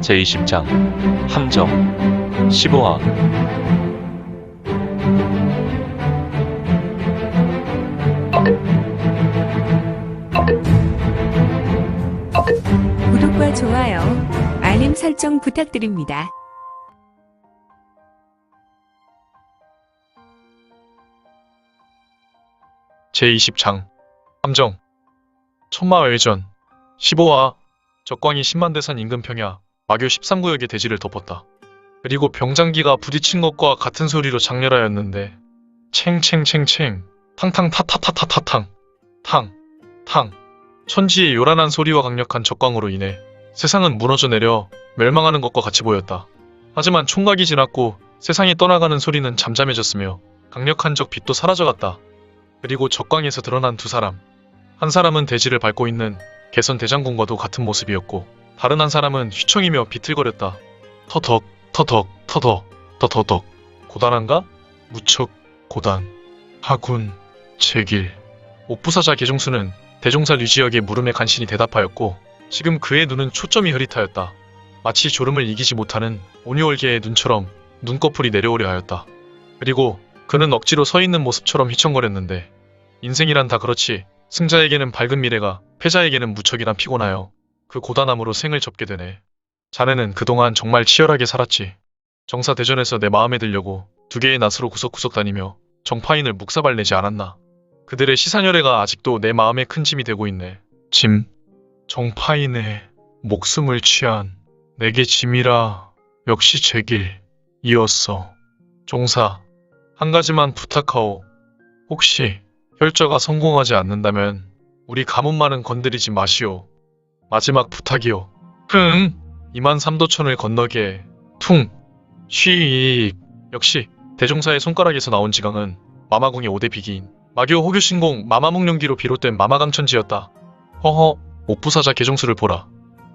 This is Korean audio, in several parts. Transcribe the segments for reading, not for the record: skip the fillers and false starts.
제20장 함정 15화. 구독과 좋아요, 알림 설정 부탁드립니다. 제20장 함정 천마외전 15화. 적광이 10만 대산 인근 평야 마교 13구역의 대지를 덮었다. 그리고 병장기가 부딪힌 것과 같은 소리로 장렬하였는데 챙챙챙챙 탕탕타타타타타탕 탕탕. 천지의 요란한 소리와 강력한 적광으로 인해 세상은 무너져 내려 멸망하는 것과 같이 보였다. 하지만 총각이 지났고 세상이 떠나가는 소리는 잠잠해졌으며 강력한 적 빛도 사라져갔다. 그리고 적광에서 드러난 두 사람. 한 사람은 대지를 밟고 있는 개선 대장군과도 같은 모습이었고, 다른 한 사람은 휘청이며 비틀거렸다. 터덕 터덕 터덕 터덕. 고단한가? 무척 고단. 하군 제길. 옥부사자 계종수는 대종사 류지역의 물음에 간신히 대답하였고, 지금 그의 눈은 초점이 흐릿하였다. 마치 졸음을 이기지 못하는 오니월계의 눈처럼 눈꺼풀이 내려오려 하였다. 그리고 그는 억지로 서 있는 모습처럼 휘청거렸는데, 인생이란 다 그렇지. 승자에게는 밝은 미래가, 패자에게는 무척이나 피곤하여 그 고단함으로 생을 접게 되네. 자네는 그동안 정말 치열하게 살았지. 정사대전에서 내 마음에 들려고 두 개의 낫으로 구석구석 다니며 정파인을 묵사발 내지 않았나. 그들의 시사열애가 아직도 내 마음에 큰 짐이 되고 있네. 짐? 정파인의 목숨을 취한 내게 짐이라. 역시 제길 이었어. 종사, 한 가지만 부탁하오. 혹시 혈저가 성공하지 않는다면 우리 가문만은 건드리지 마시오. 마지막 부탁이오. 흥! 2만 삼도천을 건너게. 퉁! 쉬익! 역시 대종사의 손가락에서 나온 지강은 마마궁의 5대 비기인 마교 호교신공 마마묵룡기로 비롯된 마마강천지였다. 허허, 옥부사자 계종수를 보라.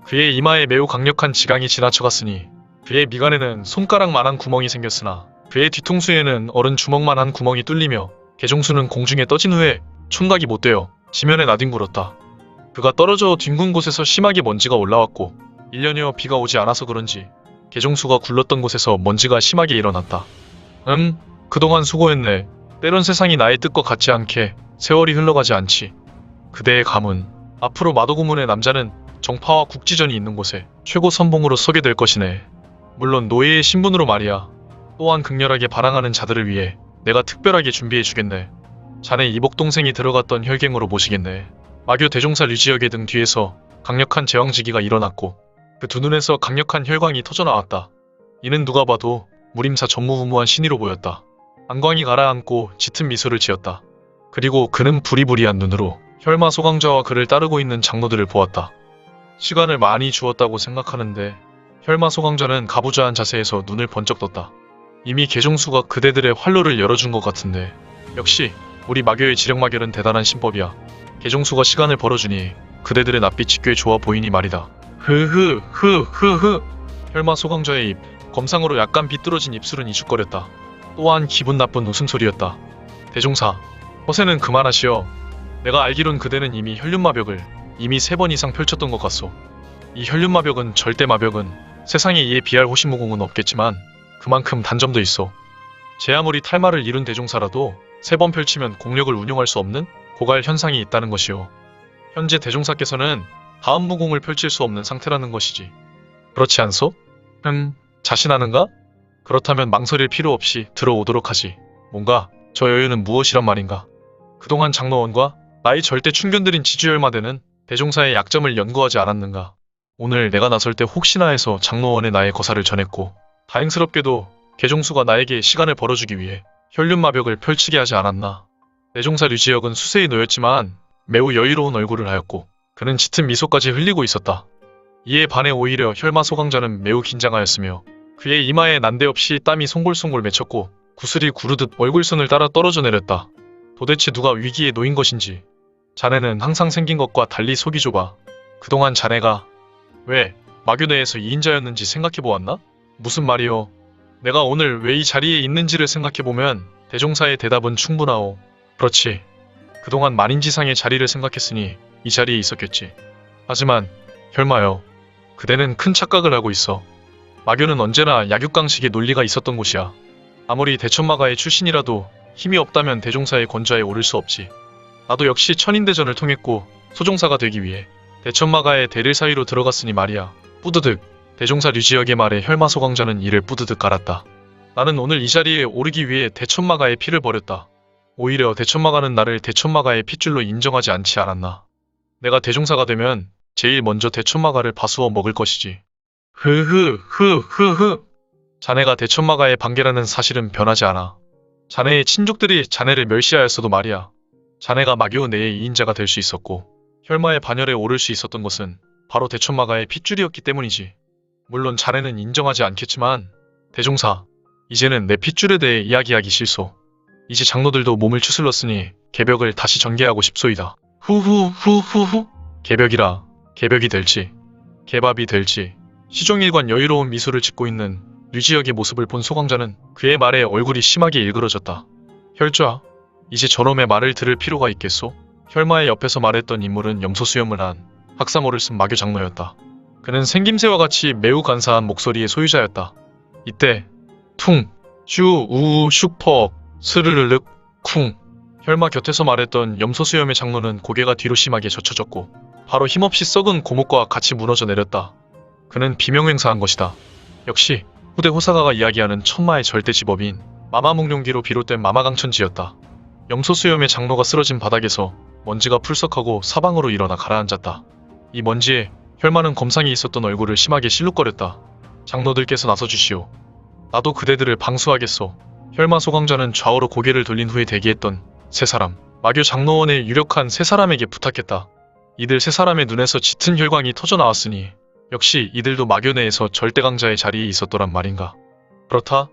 그의 이마에 매우 강력한 지강이 지나쳐갔으니 그의 미간에는 손가락만한 구멍이 생겼으나 그의 뒤통수에는 어른 주먹만한 구멍이 뚫리며 계종수는 공중에 떠진 후에 총각이 못되어 지면에 나뒹굴었다. 그가 떨어져 뒹군 곳에서 심하게 먼지가 올라왔고 1년여 비가 오지 않아서 그런지 계종수가 굴렀던 곳에서 먼지가 심하게 일어났다. 그동안 수고했네. 때론 세상이 나의 뜻과 같지 않게 세월이 흘러가지 않지. 그대의 가문, 앞으로 마도고문의 남자는 정파와 국지전이 있는 곳에 최고 선봉으로 서게 될 것이네. 물론 노예의 신분으로 말이야. 또한 극렬하게 반항하는 자들을 위해 내가 특별하게 준비해주겠네. 자네 이복동생이 들어갔던 혈갱으로 모시겠네. 마교 대종사 류지역의 등 뒤에서 강력한 제왕지기가 일어났고 그 두 눈에서 강력한 혈광이 터져나왔다. 이는 누가 봐도 무림사 전무후무한 신의로 보였다. 안광이 가라앉고 짙은 미소를 지었다. 그리고 그는 부리부리한 눈으로 혈마 소강자와 그를 따르고 있는 장로들을 보았다. 시간을 많이 주었다고 생각하는데 혈마 소강자는 가부좌한 자세에서 눈을 번쩍 떴다. 이미 계종수가 그대들의 활로를 열어준 것 같은데. 역시 우리 마교의 지력마결은 대단한 신법이야. 계종수가 시간을 벌어주니 그대들의 낯빛이 꽤 좋아 보이니 말이다. 흐흐흐흐흐. 혈마 소강자의 입, 검상으로 약간 비뚤어진 입술은 이죽거렸다. 또한 기분 나쁜 웃음소리였다. 대종사, 허세는 그만하시오. 내가 알기론 그대는 이미 혈륜마벽을 이미 3번 이상 펼쳤던 것 같소. 이 혈륜마벽은 절대 마벽은 세상에 이에 비할 호시무공은 없겠지만 그만큼 단점도 있어. 제 아무리 탈마를 이룬 대종사라도 3번 펼치면 공력을 운용할 수 없는 고갈 현상이 있다는 것이오. 현재 대종사께서는 다음 무공을 펼칠 수 없는 상태라는 것이지. 그렇지 않소? 자신하는가? 그렇다면 망설일 필요 없이 들어오도록 하지. 뭔가 저 여유는 무엇이란 말인가? 그동안 장로원과 나의 절대 충견들인 지주열마대는 대종사의 약점을 연구하지 않았는가? 오늘 내가 나설 때 혹시나 해서 장로원에 나의 거사를 전했고 다행스럽게도 계종수가 나에게 시간을 벌어주기 위해 혈륜마벽을 펼치게 하지 않았나. 대종사 류지역은 수세에 놓였지만 매우 여유로운 얼굴을 하였고 그는 짙은 미소까지 흘리고 있었다. 이에 반해 오히려 혈마 소강자는 매우 긴장하였으며 그의 이마에 난데없이 땀이 송골송골 맺혔고 구슬이 구르듯 얼굴선을 따라 떨어져 내렸다. 도대체 누가 위기에 놓인 것인지. 자네는 항상 생긴 것과 달리 속이 좁아. 그동안 자네가 왜 마교 내에서 2인자였는지 생각해보았나? 무슨 말이오. 내가 오늘 왜 이 자리에 있는지를 생각해보면 대종사의 대답은 충분하오. 그렇지. 그동안 만인지상의 자리를 생각했으니 이 자리에 있었겠지. 하지만 혈마여, 그대는 큰 착각을 하고 있어. 마교는 언제나 약육강식의 논리가 있었던 곳이야. 아무리 대천마가의 출신이라도 힘이 없다면 대종사의 권좌에 오를 수 없지. 나도 역시 천인대전을 통했고 소종사가 되기 위해 대천마가의 대릴 사위로 들어갔으니 말이야. 뿌드득. 대종사 류지역의 말에 혈마소강자는 이를 뿌드득 갈았다. 나는 오늘 이 자리에 오르기 위해 대천마가의 피를 버렸다. 오히려 대천마가는 나를 대천마가의 핏줄로 인정하지 않지 않았나. 내가 대종사가 되면 제일 먼저 대천마가를 바수어 먹을 것이지. 흐흐흐흐흐. 자네가 대천마가의 반계라는 사실은 변하지 않아. 자네의 친족들이 자네를 멸시하였어도 말이야. 자네가 마교 내의 2인자가 될 수 있었고 혈마의 반열에 오를 수 있었던 것은 바로 대천마가의 핏줄이었기 때문이지. 물론 자네는 인정하지 않겠지만 대종사, 이제는 내 핏줄에 대해 이야기하기 싫소. 이제 장로들도 몸을 추슬렀으니 개벽을 다시 전개하고 싶소이다. 후후후후후. 개벽이라 개벽이 될지 개밥이 될지. 시종일관 여유로운 미소를 짓고 있는 류지역의 모습을 본 소강자는 그의 말에 얼굴이 심하게 일그러졌다. 혈좌, 이제 저놈의 말을 들을 필요가 있겠소? 혈마의 옆에서 말했던 인물은 염소수염을 한 학사모를 쓴 마교 장로였다. 그는 생김새와 같이 매우 간사한 목소리의 소유자였다. 이때 퉁, 슈, 우우, 슈퍼, 스르르륵, 쿵. 혈마 곁에서 말했던 염소수염의 장로는 고개가 뒤로 심하게 젖혀졌고 바로 힘없이 썩은 고목과 같이 무너져 내렸다. 그는 비명행사한 것이다. 역시 후대 호사가가 이야기하는 천마의 절대지법인 마마묵룡기로 비롯된 마마강천지였다. 염소수염의 장로가 쓰러진 바닥에서 먼지가 풀썩하고 사방으로 일어나 가라앉았다. 이 먼지에 혈마는 검상이 있었던 얼굴을 심하게 실룩거렸다. 장로들께서 나서주시오. 나도 그대들을 방수하겠소. 혈마 소강자는 좌우로 고개를 돌린 후에 대기했던 세 사람, 마교 장로원의 유력한 세 사람에게 부탁했다. 이들 세 사람의 눈에서 짙은 혈광이 터져나왔으니 역시 이들도 마교 내에서 절대강자의 자리에 있었더란 말인가. 그렇다.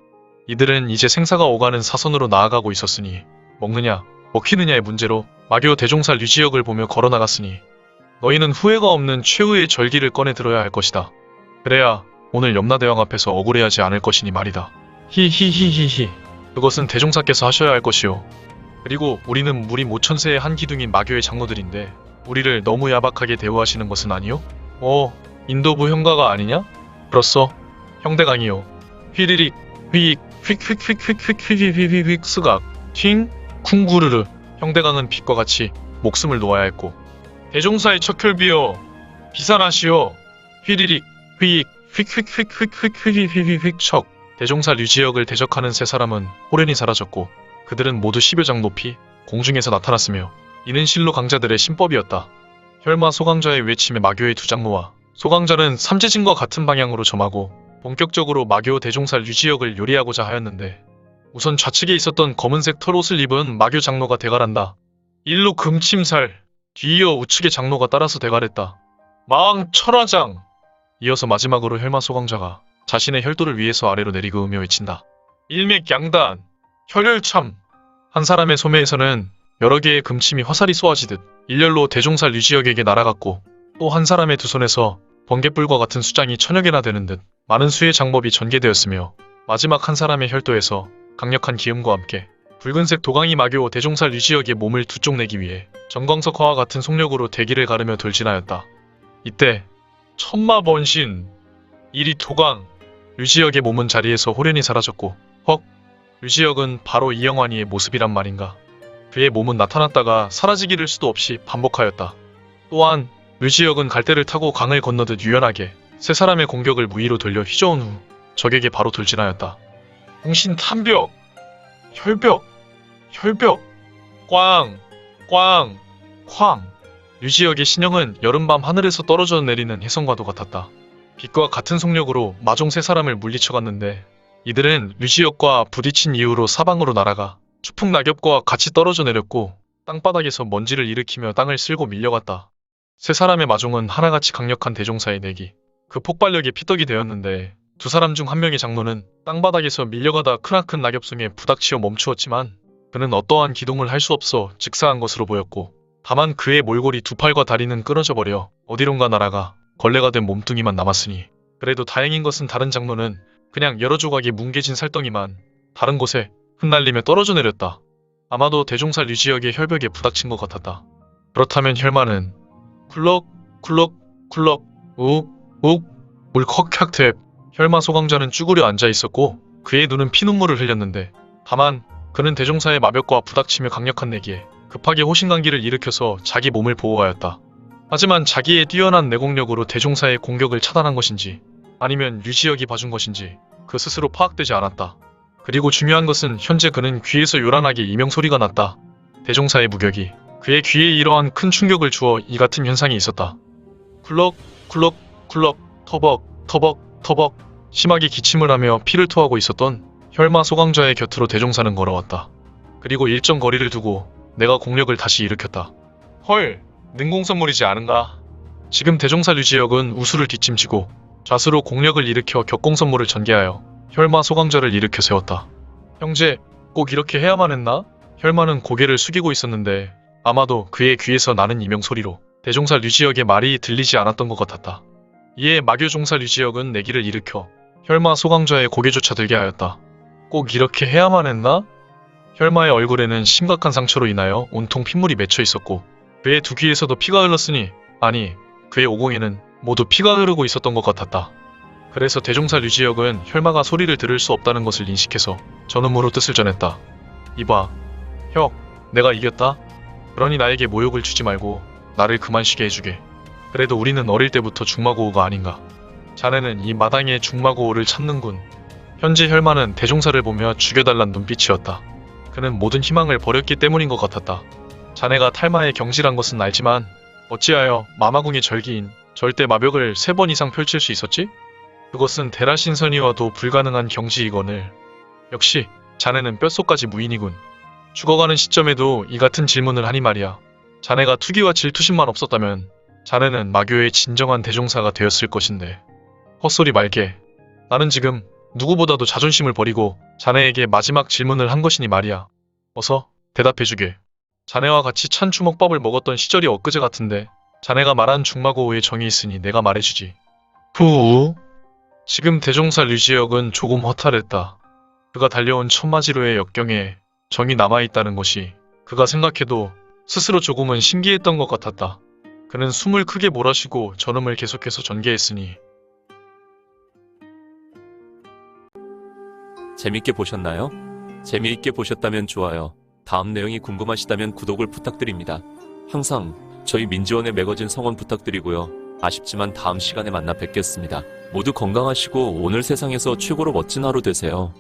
이들은 이제 생사가 오가는 사선으로 나아가고 있었으니 먹느냐 먹히느냐의 문제로 마교 대종사 류지역을 보며 걸어나갔으니 너희는 후회가 없는 최후의 절기를 꺼내 들어야 할 것이다. 그래야 오늘 염라대왕 앞에서 억울해하지 않을 것이니 말이다. 히히히히히. 그것은 대종사께서 하셔야 할 것이오. 그리고 우리는 무리 모천세의 한 기둥인 마교의 장로들인데 우리를 너무 야박하게 대우하시는 것은 아니오? 인도부 형가가 아니냐? 그렇소. 형대강이요. 휘리릭, 휘익, 휙휙휙휙휙휙휙휙휙 스각, 팅, 쿵구르르. 형대강은 빛과 같이 목숨을 놓아야 했고 대종사의 척혈비요. 비산하시오. 휘리릭, 휘익, 휙휙휙휙휙휙휙휙 척. 대종사 류지역을 대적하는 세 사람은 호련히 사라졌고 그들은 모두 10여 장 높이 공중에서 나타났으며 이는 실로 강자들의 신법이었다. 혈마 소강자의 외침에 마교의 두 장로와 소강자는 삼재진과 같은 방향으로 점하고 본격적으로 마교 대종사 류지역을 요리하고자 하였는데 우선 좌측에 있었던 검은색 털옷을 입은 마교 장로가 대갈한다. 일로 금침살, 뒤이어 우측의 장로가 따라서 대갈했다. 마왕 철화장! 이어서 마지막으로 혈마 소강자가 자신의 혈도를 위해서 아래로 내리그으며 외친다. 일맥양단, 혈혈참! 한 사람의 소매에서는 여러 개의 금침이 화살이 쏘아지듯 일렬로 대종사 류지역에게 날아갔고 또 한 사람의 두 손에서 번갯불과 같은 수장이 천여 개나 되는 듯 많은 수의 장법이 전개되었으며 마지막 한 사람의 혈도에서 강력한 기음과 함께 붉은색 도강이 마교 대종사 류지역의 몸을 두 쪽 내기 위해 전광석화와 같은 속력으로 대기를 가르며 돌진하였다. 이때 천마번신, 이리 도강, 류지역의 몸은 자리에서 호련히 사라졌고 헉, 류지역은 바로 이영환이의 모습이란 말인가. 그의 몸은 나타났다가 사라지기를 수도 없이 반복하였다. 또한 류지역은 갈대를 타고 강을 건너듯 유연하게 세 사람의 공격을 무의로 돌려 휘저은 후 적에게 바로 돌진하였다. 공신탄벽, 혈벽, 혈벽, 꽝, 꽝, 쾅. 류지역의 신형은 여름밤 하늘에서 떨어져 내리는 혜성과도 같았다. 빛과 같은 속력으로 마종 세 사람을 물리쳐갔는데 이들은 류지역과 부딪힌 이후로 사방으로 날아가 추풍 낙엽과 같이 떨어져 내렸고 땅바닥에서 먼지를 일으키며 땅을 쓸고 밀려갔다. 세 사람의 마종은 하나같이 강력한 대종사의 내기, 그 폭발력에 피떡이 되었는데 두 사람 중 한 명의 장로는 땅바닥에서 밀려가다 크나큰 낙엽송에 부닥치어 멈추었지만 그는 어떠한 기동을 할 수 없어 즉사한 것으로 보였고 다만 그의 몰골이 두 팔과 다리는 끊어져 버려 어디론가 날아가 걸레가 된 몸뚱이만 남았으니 그래도 다행인 것은 다른 장로는 그냥 여러 조각의 뭉개진 살덩이만 다른 곳에 흩날리며 떨어져 내렸다. 아마도 대종사 류지역의 혈벽에 부닥친 것 같았다. 그렇다면 혈마는 쿨럭 쿨럭 쿨럭 욱 욱 물컥학탭 혈마 소강자는 쭈그려 앉아 있었고 그의 눈은 피눈물을 흘렸는데 다만 그는 대종사의 마벽과 부닥치며 강력한 내기에 급하게 호신강기를 일으켜서 자기 몸을 보호하였다. 하지만 자기의 뛰어난 내공력으로 대종사의 공격을 차단한 것인지 아니면 유지혁이 봐준 것인지 그 스스로 파악되지 않았다. 그리고 중요한 것은 현재 그는 귀에서 요란하게 이명소리가 났다. 대종사의 무격이 그의 귀에 이러한 큰 충격을 주어 이 같은 현상이 있었다. 쿨럭 쿨럭 쿨럭 터벅 터벅 터벅 심하게 기침을 하며 피를 토하고 있었던 혈마 소강자의 곁으로 대종사는 걸어왔다. 그리고 일정 거리를 두고 내가 공력을 다시 일으켰다. 헐, 능공선물이지 않은가? 지금 대종사 류지혁은 우수를 뒷짐지고 좌수로 공력을 일으켜 격공선물을 전개하여 혈마 소강자를 일으켜 세웠다. 형제, 꼭 이렇게 해야만 했나? 혈마는 고개를 숙이고 있었는데 아마도 그의 귀에서 나는 이명소리로 대종사 류지혁의 말이 들리지 않았던 것 같았다. 이에 마교종사 류지혁은 내기를 일으켜 혈마 소강자의 고개조차 들게 하였다. 꼭 이렇게 해야만 했나? 혈마의 얼굴에는 심각한 상처로 인하여 온통 핏물이 맺혀 있었고 그의 두 귀에서도 피가 흘렀으니 아니 그의 오공에는 모두 피가 흐르고 있었던 것 같았다. 그래서 대종사 류지혁은 혈마가 소리를 들을 수 없다는 것을 인식해서 전음으로 뜻을 전했다. 이봐, 형, 내가 이겼다. 그러니 나에게 모욕을 주지 말고 나를 그만 쉬게 해주게. 그래도 우리는 어릴 때부터 중마고우가 아닌가. 자네는 이 마당에 중마고우를 찾는군. 현재 혈마는 대종사를 보며 죽여달란 눈빛이었다. 그는 모든 희망을 버렸기 때문인 것 같았다. 자네가 탈마에 경질한 것은 알지만 어찌하여 마마궁의 절기인 절대 마벽을 3번 이상 펼칠 수 있었지? 그것은 대라신선이와도 불가능한 경지이거늘. 역시 자네는 뼛속까지 무인이군. 죽어가는 시점에도 이 같은 질문을 하니 말이야. 자네가 투기와 질투심만 없었다면 자네는 마교의 진정한 대종사가 되었을 것인데. 헛소리 말게. 나는 지금 누구보다도 자존심을 버리고 자네에게 마지막 질문을 한 것이니 말이야. 어서 대답해주게. 자네와 같이 찬주먹밥을 먹었던 시절이 엊그제 같은데 자네가 말한 중마고우의 정이 있으니 내가 말해주지. 후. 지금 대종사 류지혁은 조금 허탈했다. 그가 달려온 천마지로의 역경에 정이 남아있다는 것이 그가 생각해도 스스로 조금은 신기했던 것 같았다. 그는 숨을 크게 몰아쉬고 전음을 계속해서 전개했으니. 재밌게 보셨나요? 재미있게 보셨다면 좋아요. 다음 내용이 궁금하시다면 구독을 부탁드립니다. 항상 저희 민지원의 매거진 성원 부탁드리고요. 아쉽지만 다음 시간에 만나 뵙겠습니다. 모두 건강하시고 오늘 세상에서 최고로 멋진 하루 되세요.